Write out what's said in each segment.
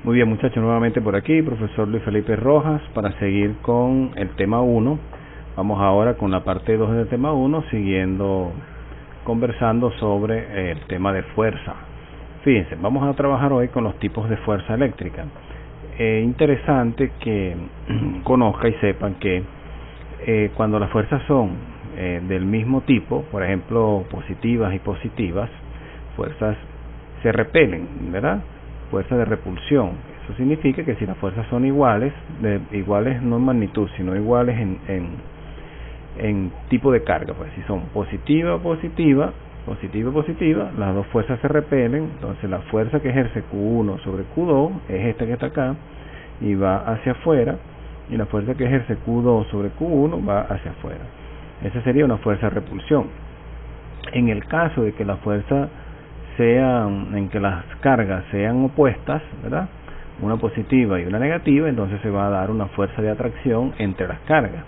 Muy bien, muchachos, nuevamente por aquí, profesor Luis Felipe Rojas, para seguir con el tema 1. Vamos ahora con la parte 2 del tema 1, conversando sobre el tema de fuerza. Fíjense, vamos a trabajar hoy con los tipos de fuerza eléctrica. Interesante que conozca y sepan que cuando las fuerzas son del mismo tipo, por ejemplo, positivas y positivas, fuerzas se repelen, ¿verdad? Fuerza de repulsión. Eso significa que si las fuerzas son iguales, iguales no en magnitud, sino iguales en tipo de carga, pues si son positiva, positiva, positiva, positiva, las dos fuerzas se repelen. Entonces la fuerza que ejerce Q1 sobre Q2 es esta que está acá y va hacia afuera, y la fuerza que ejerce Q2 sobre Q1 va hacia afuera. Esa sería una fuerza de repulsión. En el caso de que la fuerza en que las cargas sean opuestas, ¿verdad? Una positiva y una negativa, entonces se va a dar una fuerza de atracción entre las cargas,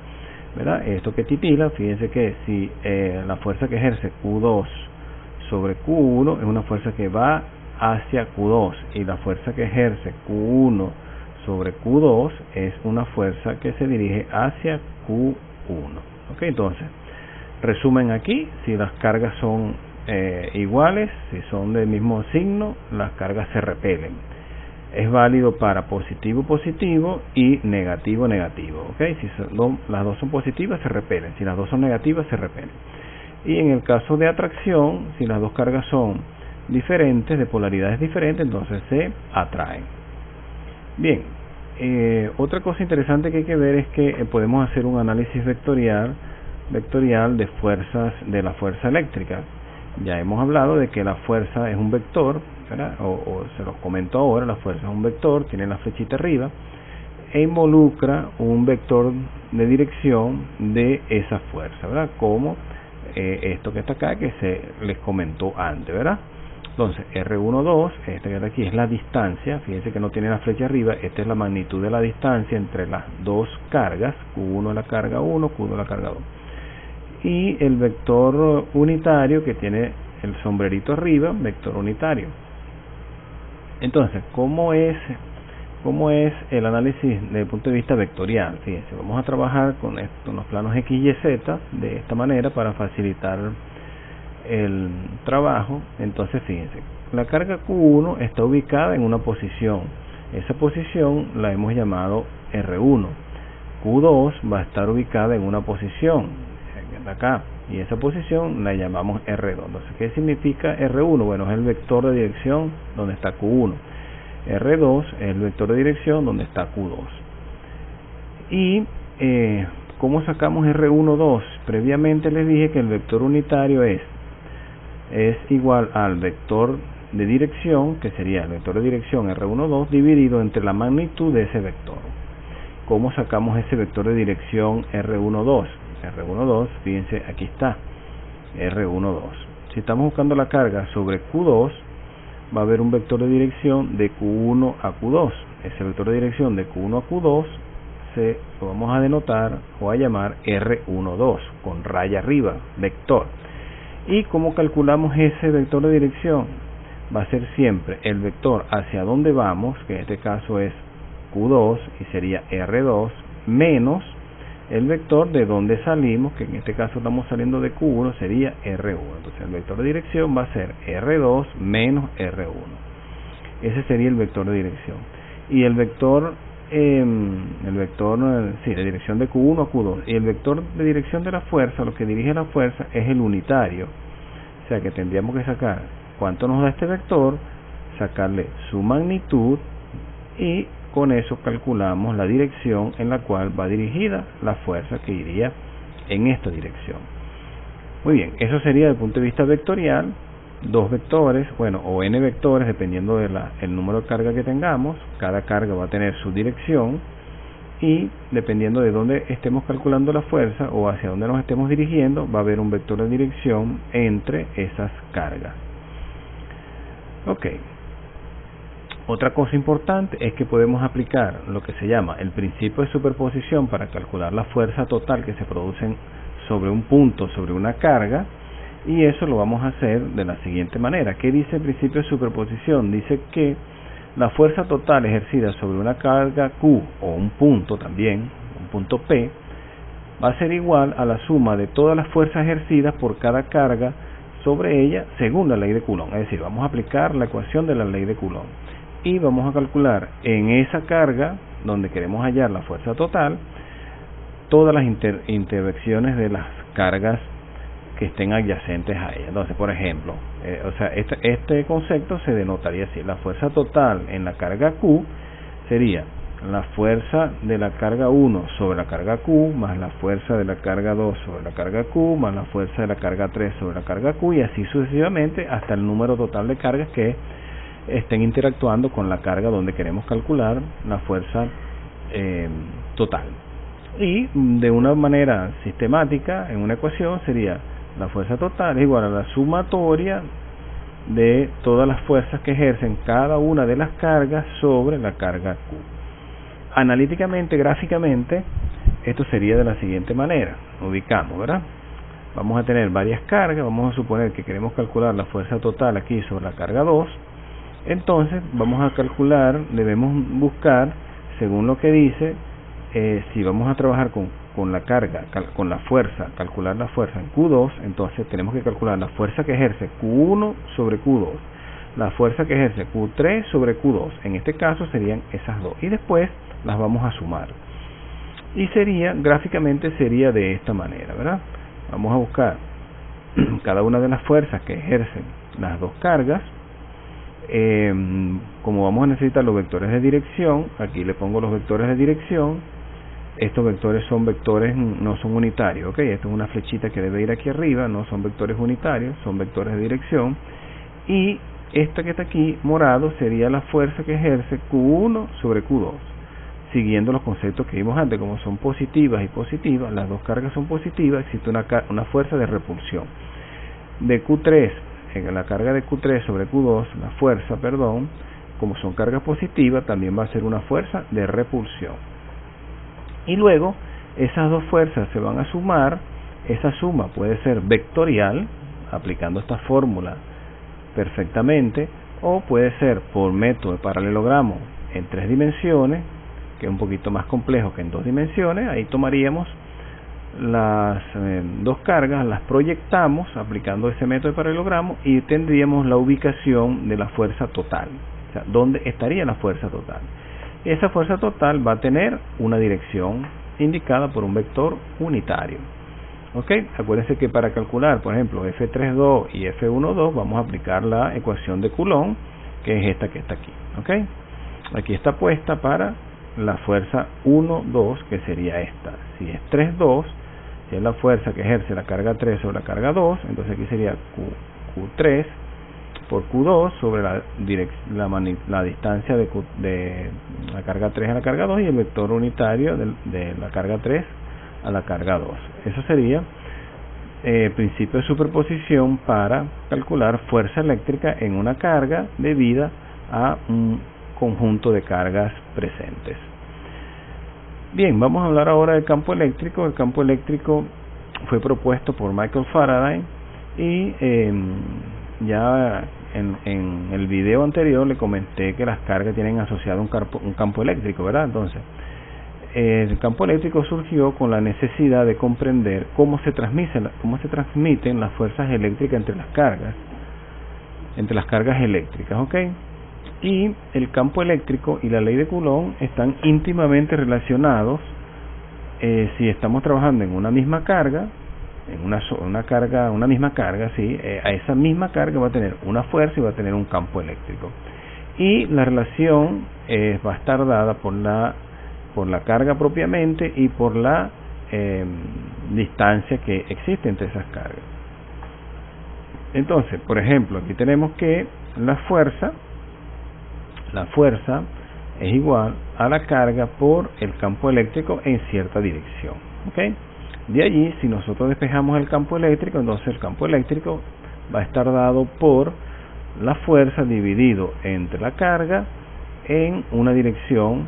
¿verdad? Esto que titila, fíjense que si la fuerza que ejerce Q2 sobre Q1 es una fuerza que va hacia Q2, y la fuerza que ejerce Q1 sobre Q2 es una fuerza que se dirige hacia Q1. ¿Ok? Entonces, resumen aquí, si las cargas son iguales, si son del mismo signo, las cargas se repelen. Es válido para positivo positivo y negativo negativo. ¿Okay? Si las dos son positivas, se repelen. Si las dos son negativas, se repelen. Y en el caso de atracción, si las dos cargas son diferentes, de polaridades diferentes, entonces se atraen. Bien, otra cosa interesante que hay que ver es que podemos hacer un análisis vectorial de fuerzas, de la fuerza eléctrica. Ya hemos hablado de que la fuerza es un vector, ¿verdad? O se los comento ahora, la fuerza es un vector, tiene la flechita arriba, e involucra un vector de dirección de esa fuerza, ¿verdad? Como esto que está acá, que se les comentó antes, ¿verdad? Entonces, R12, este que está aquí, es la distancia. Fíjense que no tiene la flecha arriba. Esta es la magnitud de la distancia entre las dos cargas, Q1 es la carga 1, Q2 la carga 2. Y el vector unitario que tiene el sombrerito arriba, vector unitario. Entonces, ¿cómo es el análisis desde el punto de vista vectorial? Fíjense, vamos a trabajar con los planos X, Y, Z de esta manera para facilitar el trabajo. Entonces, fíjense, la carga Q1 está ubicada en una posición. Esa posición la hemos llamado R1. Q2 va a estar ubicada en una posición acá, y esa posición la llamamos R2. Entonces, ¿qué significa R1? Bueno, es el vector de dirección donde está Q1. R2 es el vector de dirección donde está Q2. Y ¿cómo sacamos R12? Previamente les dije que el vector unitario es igual al vector de dirección, que sería el vector de dirección R12 dividido entre la magnitud de ese vector. ¿Cómo sacamos ese vector de dirección R12? R12, fíjense, aquí está, R12. Si estamos buscando la carga sobre Q2, va a haber un vector de dirección de Q1 a Q2. Ese vector de dirección de Q1 a Q2 lo vamos a denotar o a llamar R12, con raya arriba, vector. ¿Y cómo calculamos ese vector de dirección? Va a ser siempre el vector hacia donde vamos, que en este caso es Q2 y sería R2, menos el vector de donde salimos, que en este caso estamos saliendo de Q1, sería R1. Entonces el vector de dirección va a ser R2 menos R1. Ese sería el vector de dirección. Y el vector de dirección de Q1 a Q2. Y el vector de dirección de la fuerza, lo que dirige la fuerza, es el unitario. O sea que tendríamos que sacar cuánto nos da este vector, sacarle su magnitud, y con eso calculamos la dirección en la cual va dirigida la fuerza que iría en esta dirección. Muy bien, eso sería desde el punto de vista vectorial, dos vectores, bueno, o n vectores, dependiendo del número de carga que tengamos. Cada carga va a tener su dirección, y dependiendo de dónde estemos calculando la fuerza o hacia dónde nos estemos dirigiendo, va a haber un vector de dirección entre esas cargas. Ok. Otra cosa importante es que podemos aplicar lo que se llama el principio de superposición para calcular la fuerza total que se produce sobre un punto, sobre una carga, y eso lo vamos a hacer de la siguiente manera. ¿Qué dice el principio de superposición? Dice que la fuerza total ejercida sobre una carga Q o un punto también, un punto P, va a ser igual a la suma de todas las fuerzas ejercidas por cada carga sobre ella según la ley de Coulomb. Es decir, vamos a aplicar la ecuación de la ley de Coulomb y vamos a calcular en esa carga donde queremos hallar la fuerza total todas las interacciones de las cargas que estén adyacentes a ella. Entonces, por ejemplo, este concepto se denotaría así: la fuerza total en la carga Q sería la fuerza de la carga 1 sobre la carga Q más la fuerza de la carga 2 sobre la carga Q más la fuerza de la carga 3 sobre la carga Q, y así sucesivamente hasta el número total de cargas que estén interactuando con la carga donde queremos calcular la fuerza total. Y de una manera sistemática, en una ecuación, sería la fuerza total es igual a la sumatoria de todas las fuerzas que ejercen cada una de las cargas sobre la carga Q. Analíticamente, gráficamente, esto sería de la siguiente manera. Ubicamos, ¿verdad? Vamos a tener varias cargas. Vamos a suponer que queremos calcular la fuerza total aquí sobre la carga 2. Entonces vamos a calcular, debemos buscar, según lo que dice, si vamos a trabajar con la carga, con la fuerza, calcular la fuerza en Q2, entonces tenemos que calcular la fuerza que ejerce Q1 sobre Q2, la fuerza que ejerce Q3 sobre Q2. En este caso serían esas dos, y después las vamos a sumar. Y gráficamente sería de esta manera, ¿verdad? Vamos a buscar cada una de las fuerzas que ejercen las dos cargas. Como vamos a necesitar los vectores de dirección, aquí le pongo los vectores de dirección. Estos vectores son vectores, no son unitarios, ¿ok? Esto es una flechita que debe ir aquí arriba, no son vectores unitarios, son vectores de dirección. Y esta que está aquí, morado, sería la fuerza que ejerce Q1 sobre Q2, siguiendo los conceptos que vimos antes. Como son positivas y positivas, las dos cargas son positivas, existe una fuerza de repulsión. De Q3, en la carga de Q3 sobre Q2, la fuerza, como son cargas positivas, también va a ser una fuerza de repulsión. Y luego, esas dos fuerzas se van a sumar. Esa suma puede ser vectorial, aplicando esta fórmula perfectamente, o puede ser por método de paralelogramo en 3 dimensiones, que es un poquito más complejo que en 2 dimensiones. Ahí tomaríamos las dos cargas, las proyectamos aplicando ese método de paralelogramo y tendríamos la ubicación de la fuerza total, o sea, dónde estaría la fuerza total. Esa fuerza total va a tener una dirección indicada por un vector unitario. ¿Ok? Acuérdense que para calcular, por ejemplo, F32 y F12 vamos a aplicar la ecuación de Coulomb, que es esta que está aquí. ¿Ok? Aquí está puesta para la fuerza 1, 2, que sería esta. Si es 3, 2, si es la fuerza que ejerce la carga 3 sobre la carga 2, entonces aquí sería Q3 por Q2 sobre la distancia de la carga 3 a la carga 2 y el vector unitario de la carga 3 a la carga 2. Eso sería principio de superposición para calcular fuerza eléctrica en una carga debida a un conjunto de cargas presentes. Bien, vamos a hablar ahora del campo eléctrico. El campo eléctrico fue propuesto por Michael Faraday y ya en el video anterior le comenté que las cargas tienen asociado un campo eléctrico, ¿verdad? Entonces, el campo eléctrico surgió con la necesidad de comprender cómo se transmiten las fuerzas eléctricas entre las cargas eléctricas, ¿ok? Y el campo eléctrico y la ley de Coulomb están íntimamente relacionados. Si estamos trabajando en una misma carga, una misma carga, ¿sí? A esa misma carga va a tener una fuerza y va a tener un campo eléctrico. Y la relación va a estar dada por la carga propiamente y por la distancia que existe entre esas cargas. Entonces, por ejemplo, aquí tenemos que la fuerza es igual a la carga por el campo eléctrico en cierta dirección, ¿ok? De allí, si nosotros despejamos el campo eléctrico, entonces el campo eléctrico va a estar dado por la fuerza dividido entre la carga en una dirección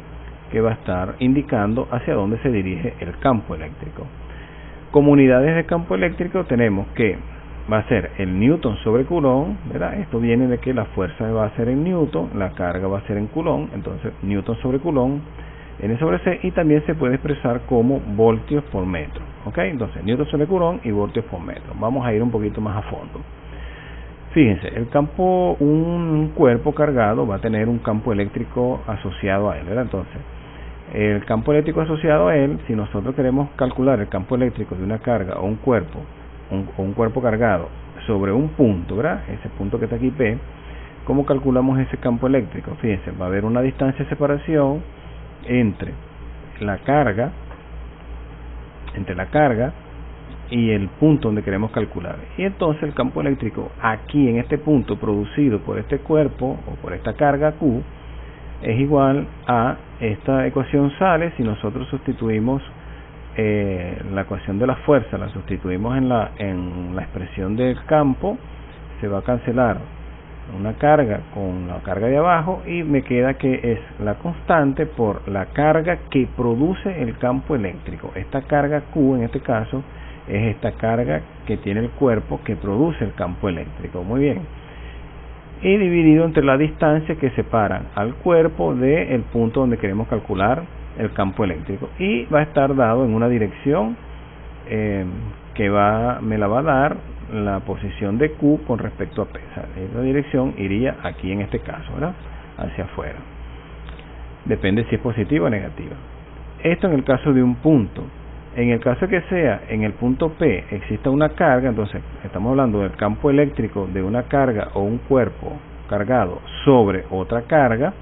que va a estar indicando hacia dónde se dirige el campo eléctrico. Como unidades de campo eléctrico tenemos que va a ser el newton sobre coulomb, ¿verdad? Esto viene de que la fuerza va a ser en newton, la carga va a ser en coulomb, entonces newton sobre coulomb, N sobre C, y también se puede expresar como voltios por metro, ¿ok? Entonces newton sobre coulomb y voltios por metro. Vamos a ir un poquito más a fondo. Fíjense, un cuerpo cargado va a tener un campo eléctrico asociado a él, ¿verdad? Entonces, el campo eléctrico asociado a él, si nosotros queremos calcular el campo eléctrico de una carga o un cuerpo, un cuerpo cargado sobre un punto, ¿verdad? Ese punto que está aquí P, ¿cómo calculamos ese campo eléctrico? Fíjense, va a haber una distancia de separación entre la carga y el punto donde queremos calcular. Y entonces el campo eléctrico aquí en este punto producido por este cuerpo o por esta carga Q es igual a esta ecuación sale si nosotros sustituimos la ecuación de la fuerza, la sustituimos en la expresión del campo, se va a cancelar una carga con la carga de abajo y me queda que es la constante por la carga que produce el campo eléctrico. Esta carga Q en este caso es esta carga que tiene el cuerpo que produce el campo eléctrico. Muy bien. Y dividido entre la distancia que separan al cuerpo del punto donde queremos calcular el campo eléctrico. Y va a estar dado en una dirección que me la va a dar la posición de Q con respecto a P. O sea, esa dirección iría aquí en este caso, ¿verdad? Hacia afuera. Depende si es positiva o negativa. Esto en el caso de un punto. En el caso que sea en el punto P exista una carga, entonces estamos hablando del campo eléctrico de una carga o un cuerpo cargado sobre otra carga,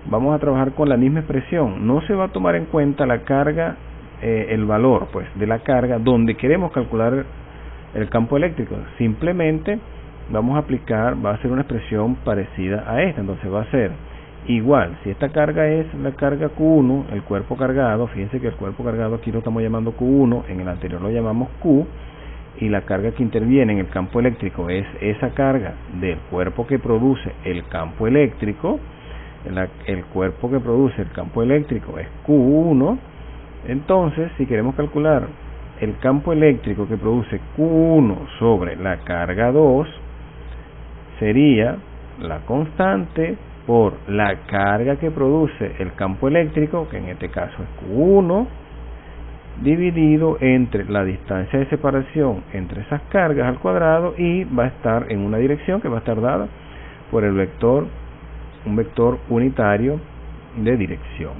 vamos a trabajar con la misma expresión. No se va a tomar en cuenta la carga, el valor pues de la carga donde queremos calcular el campo eléctrico. Simplemente vamos a aplicar, va a ser una expresión parecida a esta, entonces va a ser igual, si esta carga es la carga Q1, el cuerpo cargado, fíjense que el cuerpo cargado aquí lo estamos llamando Q1, en el anterior lo llamamos Q, y la carga que interviene en el campo eléctrico es esa carga del cuerpo que produce el campo eléctrico, el cuerpo que produce el campo eléctrico es Q1, entonces si queremos calcular el campo eléctrico que produce Q1 sobre la carga 2, sería la constante por la carga que produce el campo eléctrico, que en este caso es Q1, dividido entre la distancia de separación entre esas cargas al cuadrado, y va a estar en una dirección que va a estar dada por el vector, un vector unitario de dirección.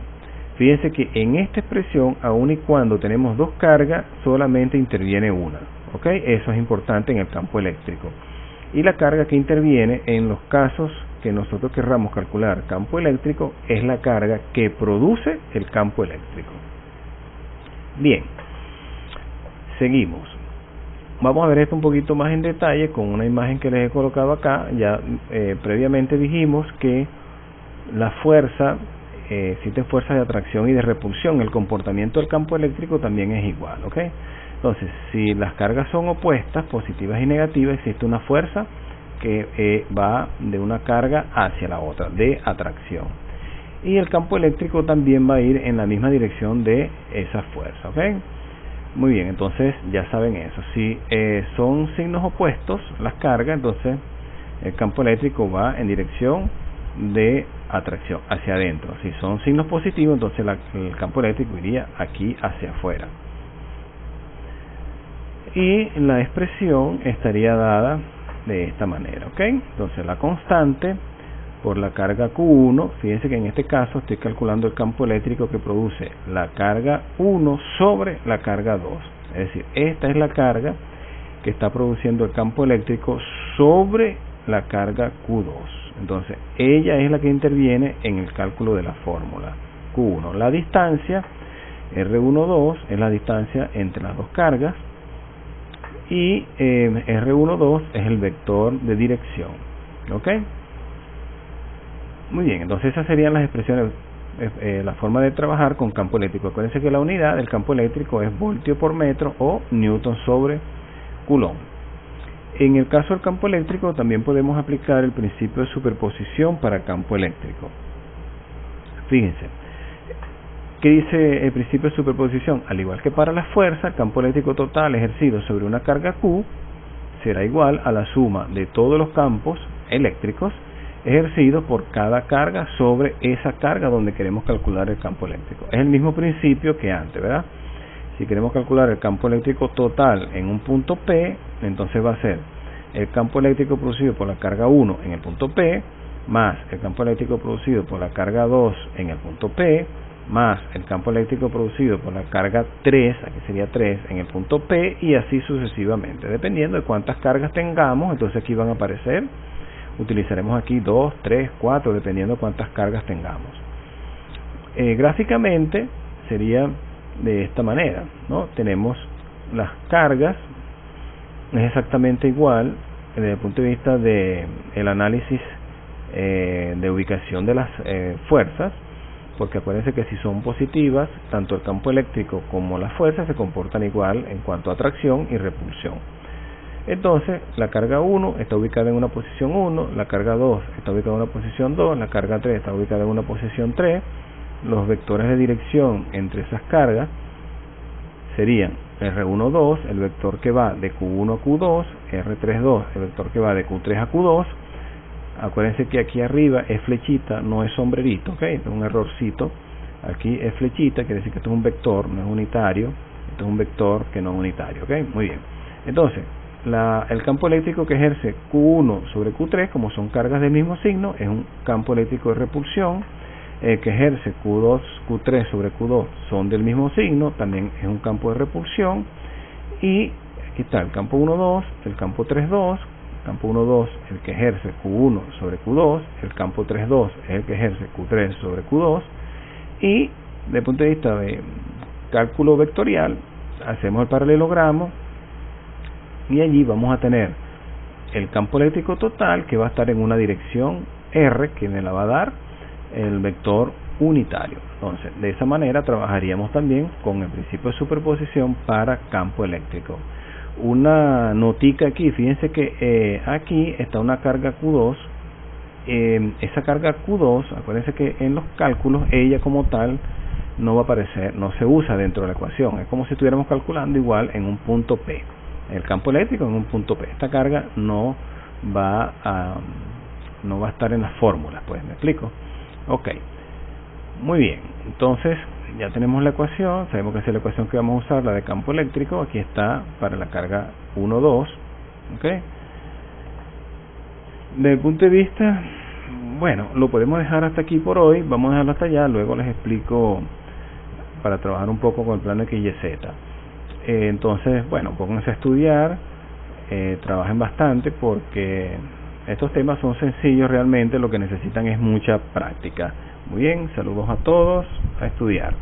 Fíjense que en esta expresión, aun y cuando tenemos dos cargas, solamente interviene una, ¿ok? Eso es importante en el campo eléctrico. Y la carga que interviene en los casos que nosotros querramos calcular campo eléctrico es la carga que produce el campo eléctrico. Bien, seguimos. Vamos a ver esto un poquito más en detalle con una imagen que les he colocado acá. Ya previamente dijimos que la fuerza, existen fuerzas de atracción y de repulsión. El comportamiento del campo eléctrico también es igual, ¿ok? Entonces, si las cargas son opuestas, positivas y negativas, existe una fuerza que va de una carga hacia la otra, de atracción. Y el campo eléctrico también va a ir en la misma dirección de esa fuerza, ¿ok? Muy bien, entonces ya saben eso. Si son signos opuestos las cargas, entonces el campo eléctrico va en dirección de atracción, hacia adentro. Si son signos positivos, entonces el campo eléctrico iría aquí hacia afuera. Y la expresión estaría dada de esta manera, ¿ok? Entonces la constante por la carga Q1, fíjense que en este caso estoy calculando el campo eléctrico que produce la carga 1 sobre la carga 2. Es decir, esta es la carga que está produciendo el campo eléctrico sobre la carga Q2. Entonces, ella es la que interviene en el cálculo de la fórmula Q1. La distancia, R12, es la distancia entre las dos cargas, y R12 es el vector de dirección, ¿ok? Muy bien, entonces esas serían las expresiones, la forma de trabajar con campo eléctrico. Acuérdense que la unidad del campo eléctrico es voltio por metro o newton sobre coulomb. En el caso del campo eléctrico también podemos aplicar el principio de superposición para el campo eléctrico. Fíjense, ¿qué dice el principio de superposición? Al igual que para la fuerza, el campo eléctrico total ejercido sobre una carga Q será igual a la suma de todos los campos eléctricos ejercidos por cada carga sobre esa carga donde queremos calcular el campo eléctrico. Es el mismo principio que antes, ¿verdad? Si queremos calcular el campo eléctrico total en un punto P, entonces va a ser el campo eléctrico producido por la carga 1 en el punto P, más el campo eléctrico producido por la carga 2 en el punto P, más el campo eléctrico producido por la carga 3, aquí sería 3, en el punto P, y así sucesivamente. Dependiendo de cuántas cargas tengamos, entonces aquí van a aparecer, utilizaremos aquí 2, 3, 4, dependiendo de cuántas cargas tengamos. Gráficamente sería de esta manera, ¿no? Tenemos las cargas, es exactamente igual desde el punto de vista de el análisis de ubicación de las fuerzas, porque acuérdense que si son positivas, tanto el campo eléctrico como las fuerzas se comportan igual en cuanto a atracción y repulsión. Entonces, la carga 1 está ubicada en una posición 1, la carga 2 está ubicada en una posición 2, la carga 3 está ubicada en una posición 3. Los vectores de dirección entre esas cargas serían R12, el vector que va de Q1 a Q2, R32, el vector que va de Q3 a Q2. Acuérdense que aquí arriba es flechita, no es sombrerito, ¿ok? Es un errorcito. Aquí es flechita, quiere decir que esto es un vector, no es unitario. Esto es un vector que no es unitario, ¿ok? Muy bien. Entonces, el campo eléctrico que ejerce Q1 sobre Q3, como son cargas del mismo signo, es un campo eléctrico de repulsión. Que ejerce Q2, Q3 sobre Q2 son del mismo signo, también es un campo de repulsión. Y aquí está el campo 1,2, el campo 3,2, campo 1,2 el que ejerce Q1 sobre Q2, el campo 3,2 es el que ejerce Q3 sobre Q2. Y desde el punto de vista de cálculo vectorial, hacemos el paralelogramo y allí vamos a tener el campo eléctrico total, que va a estar en una dirección R, que me la va a dar el vector unitario. Entonces, de esa manera trabajaríamos también con el principio de superposición para campo eléctrico. Una notica aquí, fíjense que aquí está una carga Q2. Esa carga Q2, acuérdense que en los cálculos ella como tal no va a aparecer, no se usa dentro de la ecuación. Es como si estuviéramos calculando igual en un punto P, el campo eléctrico en un punto P. Esta carga no va a estar en las fórmulas, pues, ¿me explico? Ok, muy bien. Entonces ya tenemos la ecuación, sabemos que esa es la ecuación que vamos a usar, la de campo eléctrico. Aquí está para la carga 1, 2. Ok, desde el punto de vista, bueno, lo podemos dejar hasta aquí por hoy. Vamos a dejarlo hasta allá, luego les explico para trabajar un poco con el plano X, Y, Z. Entonces, bueno, pónganse a estudiar, trabajen bastante, porque estos temas son sencillos realmente, lo que necesitan es mucha práctica. Muy bien, saludos a todos, a estudiar.